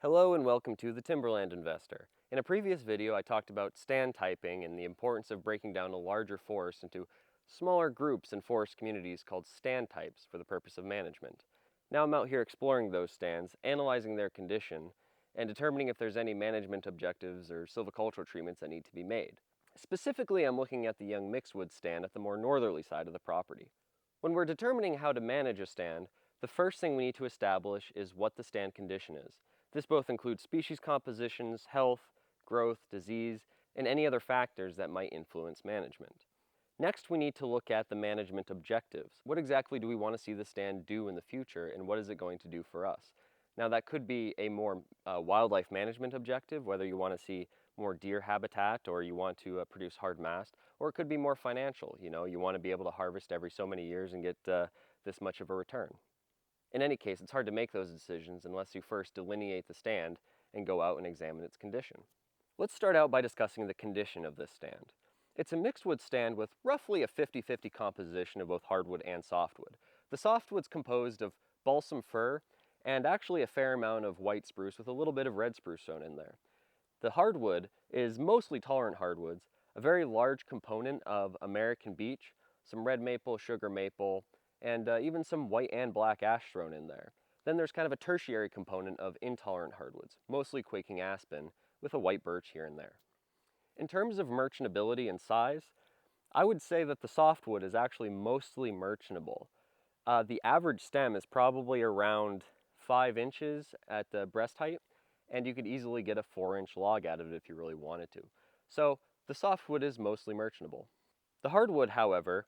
Hello and welcome to the Timberland Investor. In a previous video I talked about stand typing and the importance of breaking down a larger forest into smaller groups in forest communities called stand types for the purpose of management. Now I'm out here exploring those stands, analyzing their condition, and determining if there's any management objectives or silvicultural treatments that need to be made. Specifically, I'm looking at the young Mixedwood stand at the more northerly side of the property. When we're determining how to manage a stand, the first thing we need to establish is what the stand condition is. This both includes species compositions, health, growth, disease, and any other factors that might influence management. Next, we need to look at the management objectives. What exactly do we want to see the stand do in the future, and what is it going to do for us? Now, that could be a more wildlife management objective, whether you want to see more deer habitat or you want to produce hard mast, or it could be more financial. You want to be able to harvest every so many years and get this much of a return. In any case, it's hard to make those decisions unless you first delineate the stand and go out and examine its condition. Let's start out by discussing the condition of this stand. It's a mixed-wood stand with roughly a 50-50 composition of both hardwood and softwood. The softwood's composed of balsam fir and actually a fair amount of white spruce with a little bit of red spruce thrown in there. The hardwood is mostly tolerant hardwoods, a very large component of American beech, some red maple, sugar maple, and even some white and black ash thrown in there. Then there's kind of a tertiary component of intolerant hardwoods, mostly quaking aspen, with a white birch here and there. In terms of merchantability and size, I would say that the softwood is actually mostly merchantable. The average stem is probably around 5 inches at the breast height, and you could easily get a 4-inch log out of it if you really wanted to. So the softwood is mostly merchantable. The hardwood, however,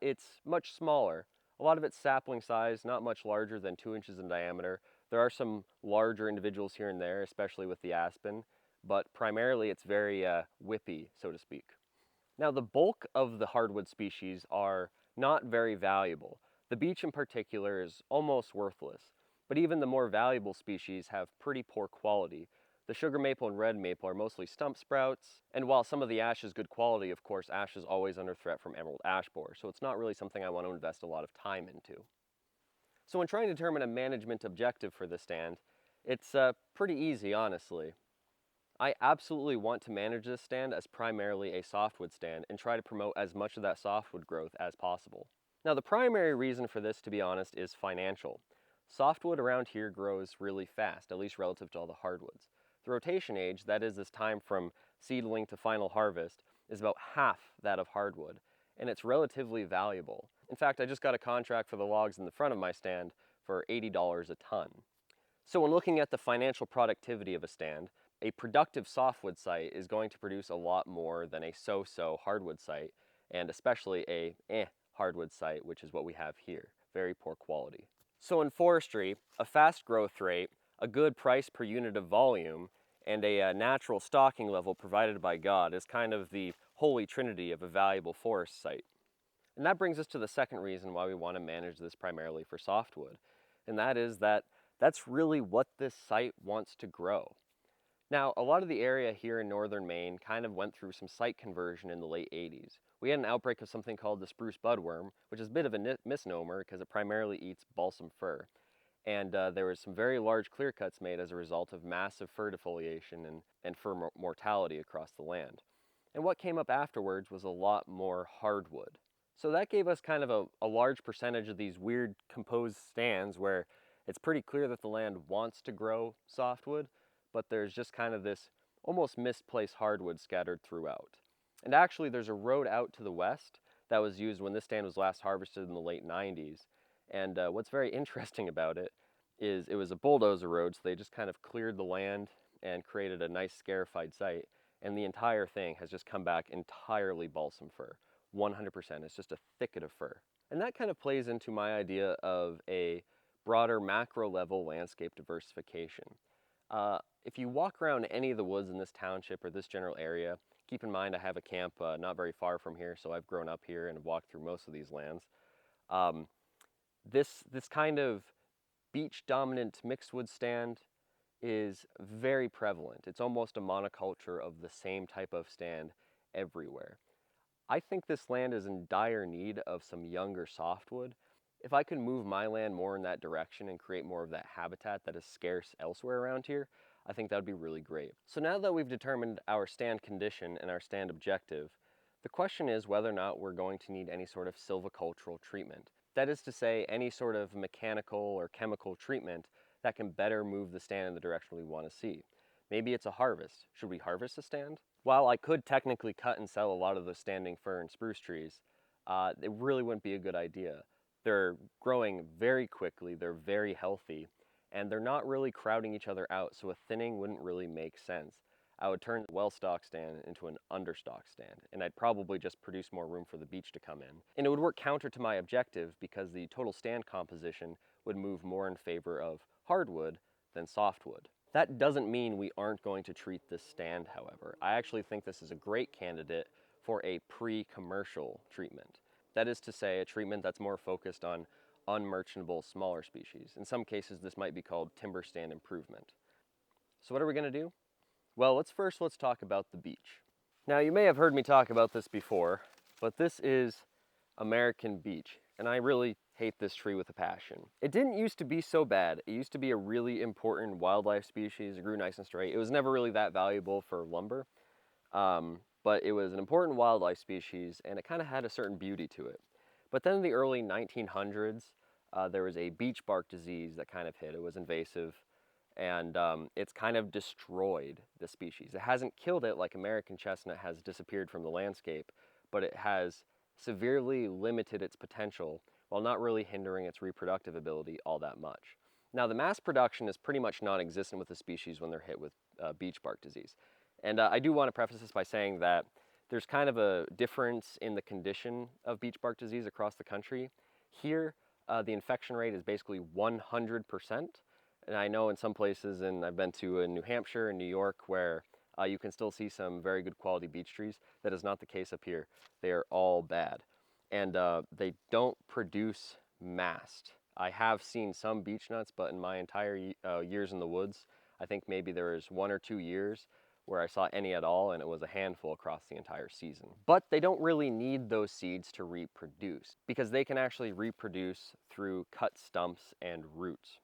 it's much smaller. A lot of it's sapling size, not much larger than 2 inches in diameter. There are some larger individuals here and there, especially with the aspen, but primarily it's very whippy, so to speak. Now, the bulk of the hardwood species are not very valuable. The beech in particular is almost worthless, but even the more valuable species have pretty poor quality. The sugar maple and red maple are mostly stump sprouts, and while some of the ash is good quality, of course, ash is always under threat from emerald ash borer, so it's not really something I want to invest a lot of time into. So when trying to determine a management objective for this stand, it's pretty easy, honestly. I absolutely want to manage this stand as primarily a softwood stand and try to promote as much of that softwood growth as possible. Now, the primary reason for this, to be honest, is financial. Softwood around here grows really fast, at least relative to all the hardwoods. The rotation age, that is this time from seedling to final harvest, is about half that of hardwood, and it's relatively valuable. In fact, I just got a contract for the logs in the front of my stand for $80 a ton. So when looking at the financial productivity of a stand, a productive softwood site is going to produce a lot more than a so-so hardwood site, and especially a hardwood site, which is what we have here. Very poor quality. So in forestry, a fast growth rate, a good price per unit of volume, and a natural stocking level provided by God is kind of the holy trinity of a valuable forest site. And that brings us to the second reason why we want to manage this primarily for softwood, and that is that that's really what this site wants to grow. Now, a lot of the area here in northern Maine kind of went through some site conversion in the late 80s. We had an outbreak of something called the spruce budworm, which is a bit of a misnomer because it primarily eats balsam fir. And there was some very large clear cuts made as a result of massive fir defoliation and fir mortality across the land. And what came up afterwards was a lot more hardwood. So that gave us kind of a large percentage of these weird composed stands where it's pretty clear that the land wants to grow softwood, but there's just kind of this almost misplaced hardwood scattered throughout. And actually there's a road out to the west that was used when this stand was last harvested in the late 90s. And what's very interesting about it is it was a bulldozer road, so they just kind of cleared the land and created a nice scarified site. And the entire thing has just come back entirely balsam fir. 100%. It's just a thicket of fir. And that kind of plays into my idea of a broader macro level landscape diversification. If you walk around any of the woods in this township or this general area, keep in mind I have a camp not very far from here, so I've grown up here and have walked through most of these lands. This kind of beech dominant mixed wood stand is very prevalent. It's almost a monoculture of the same type of stand everywhere. I think this land is in dire need of some younger softwood, If I could move my land more in that direction and create more of that habitat that is scarce elsewhere around here, I think that would be really great. So now that we've determined our stand condition and our stand objective, the question is whether or not we're going to need any sort of silvicultural treatment. That is to say, any sort of mechanical or chemical treatment that can better move the stand in the direction we want to see. Maybe it's a harvest. Should we harvest a stand? While I could technically cut and sell a lot of the standing fir and spruce trees, it really wouldn't be a good idea. They're growing very quickly, they're very healthy, and they're not really crowding each other out, so a thinning wouldn't really make sense. I would turn the well-stocked stand into an understocked stand, and I'd probably just produce more room for the beech to come in. And it would work counter to my objective because the total stand composition would move more in favor of hardwood than softwood. That doesn't mean we aren't going to treat this stand, however. I actually think this is a great candidate for a pre-commercial treatment. That is to say, a treatment that's more focused on unmerchantable smaller species. In some cases, this might be called timber stand improvement. So what are we going to do? Well, let's talk about the beech. Now, you may have heard me talk about this before, but this is American beech, and I really hate this tree with a passion. It didn't used to be so bad. It used to be a really important wildlife species. It grew nice and straight. It was never really that valuable for lumber, but it was an important wildlife species, and it kind of had a certain beauty to it. But then in the early 1900s, there was a beech bark disease that kind of hit. It was invasive, and it's kind of destroyed the species. It hasn't killed it like American chestnut has disappeared from the landscape, but it has severely limited its potential while not really hindering its reproductive ability all that much. Now, the mass production is pretty much non-existent with the species when they're hit with beech bark disease. And I do want to preface this by saying that there's kind of a difference in the condition of beech bark disease across the country. Here, the infection rate is basically 100%. And I know in some places, and I've been to New Hampshire and New York, where you can still see some very good quality beech trees. That is not the case up here. They are all bad. And they don't produce mast. I have seen some beech nuts, but in my entire years in the woods, I think maybe there was 1 or 2 years where I saw any at all, and it was a handful across the entire season. But they don't really need those seeds to reproduce, because they can actually reproduce through cut stumps and roots.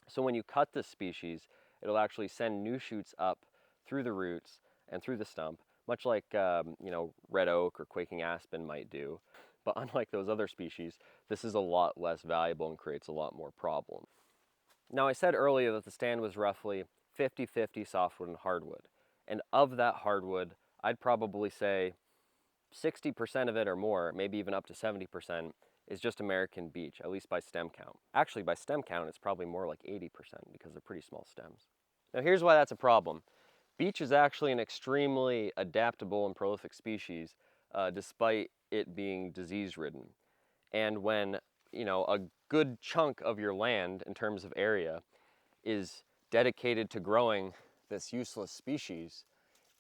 So when you cut this species, it'll actually send new shoots up through the roots and through the stump, much like red oak or quaking aspen might do. But unlike those other species, this is a lot less valuable and creates a lot more problems. Now, I said earlier that the stand was roughly 50-50 softwood and hardwood. And of that hardwood, I'd probably say 60% of it or more, maybe even up to 70%, is just American beech, at least by stem count. Actually, by stem count, it's probably more like 80% because they're pretty small stems. Now, here's why that's a problem. Beech is actually an extremely adaptable and prolific species, despite it being disease-ridden. And when, a good chunk of your land in terms of area is dedicated to growing this useless species,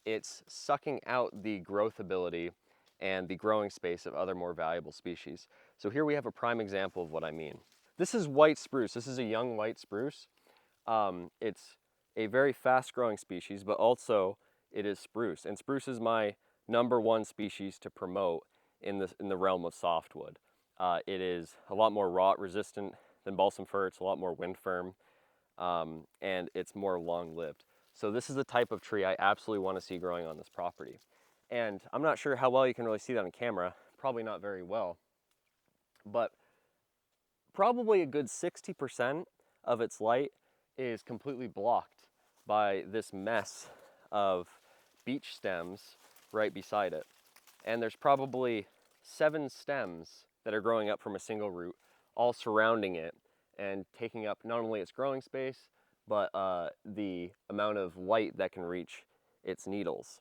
it's sucking out the growth ability and the growing space of other more valuable species. So here we have a prime example of what I mean. This is white spruce. This is a young white spruce. It's a very fast-growing species, but also it is spruce. And spruce is my #1 species to promote in the realm of softwood. It is a lot more rot-resistant than balsam fir. It's a lot more wind-firm, and it's more long-lived. So this is the type of tree I absolutely want to see growing on this property. And I'm not sure how well you can really see that on camera, probably not very well, but probably a good 60% of its light is completely blocked by this mess of beech stems right beside it. And there's probably 7 stems that are growing up from a single root, all surrounding it and taking up not only its growing space, but the amount of light that can reach its needles.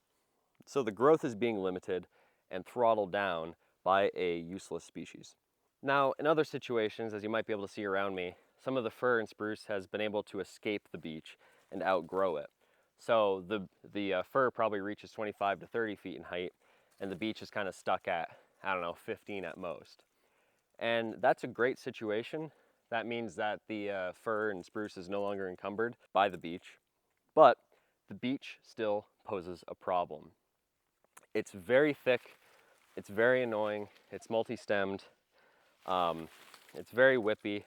So the growth is being limited and throttled down by a useless species. Now, in other situations, as you might be able to see around me, some of the fir and spruce has been able to escape the beech and outgrow it. So the fir probably reaches 25 to 30 feet in height, and the beech is kind of stuck at, 15 at most. And that's a great situation. That means that the fir and spruce is no longer encumbered by the beech, but the beech still poses a problem. It's very thick, it's very annoying, it's multi-stemmed, It's very whippy.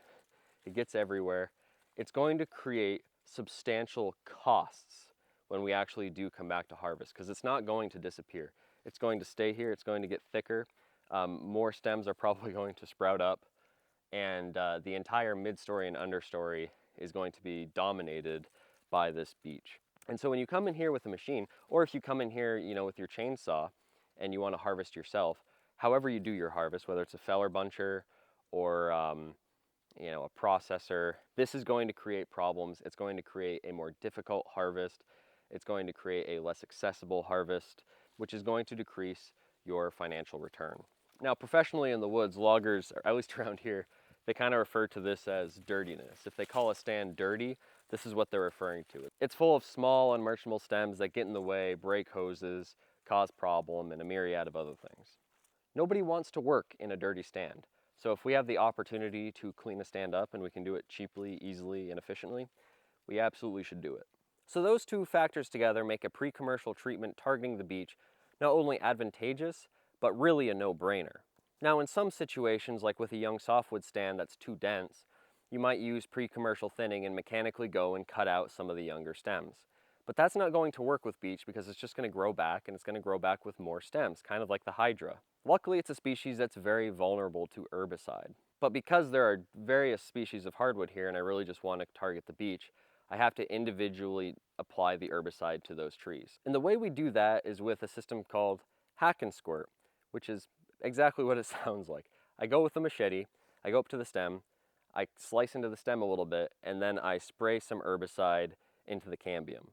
It gets everywhere. It's going to create substantial costs when we actually do come back to harvest, because it's not going to disappear. It's going to stay here. It's going to get thicker. More stems are probably going to sprout up, and the entire mid-story and understory is going to be dominated by this beech. And so when you come in here with a machine, or if you come in here, with your chainsaw and you want to harvest yourself, however you do your harvest, whether it's a feller buncher or a processor, this is going to create problems. It's going to create a more difficult harvest. It's going to create a less accessible harvest, which is going to decrease your financial return. Now, professionally in the woods, loggers, or at least around here, they kind of refer to this as dirtiness. If they call a stand dirty, this is what they're referring to. It's full of small, unmerchantable stems that get in the way, break hoses, cause problem, and a myriad of other things. Nobody wants to work in a dirty stand. So if we have the opportunity to clean a stand up and we can do it cheaply, easily, and efficiently, we absolutely should do it. So those two factors together make a pre-commercial treatment targeting the beech not only advantageous, but really a no-brainer. Now, in some situations, like with a young softwood stand that's too dense, you might use pre-commercial thinning and mechanically go and cut out some of the younger stems. But that's not going to work with beech because it's just going to grow back, and it's going to grow back with more stems, kind of like the hydra. Luckily, it's a species that's very vulnerable to herbicide. But because there are various species of hardwood here, and I really just want to target the beech, I have to individually apply the herbicide to those trees. And the way we do that is with a system called hack and squirt, which is exactly what it sounds like. I go with a machete, I go up to the stem, I slice into the stem a little bit, and then I spray some herbicide into the cambium.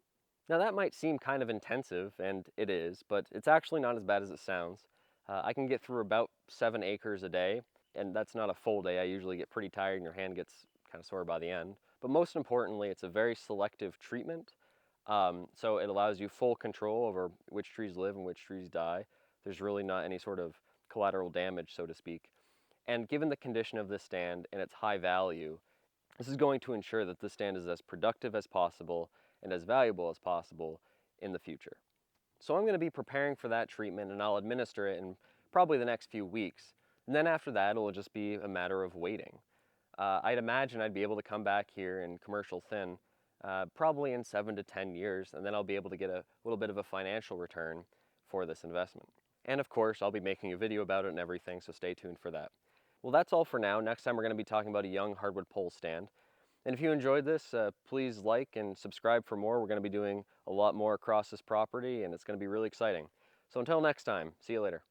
Now that might seem kind of intensive, and it is, but it's actually not as bad as it sounds. I can get through about 7 acres a day, and that's not a full day. I usually get pretty tired and your hand gets kind of sore by the end. But most importantly, it's a very selective treatment, so it allows you full control over which trees live and which trees die. There's really not any sort of collateral damage, so to speak. And given the condition of this stand and its high value, this is going to ensure that this stand is as productive as possible and as valuable as possible in the future. So I'm going to be preparing for that treatment, and I'll administer it in probably the next few weeks. And then after that, it'll just be a matter of waiting. I'd imagine I'd be able to come back here in commercial thin probably in 7 to 10 years, and then I'll be able to get a little bit of a financial return for this investment. And of course, I'll be making a video about it and everything, so stay tuned for that. Well, that's all for now. Next time we're going to be talking about a young hardwood pole stand. And if you enjoyed this, please like and subscribe for more. We're going to be doing a lot more across this property, and it's going to be really exciting. So until next time, see you later.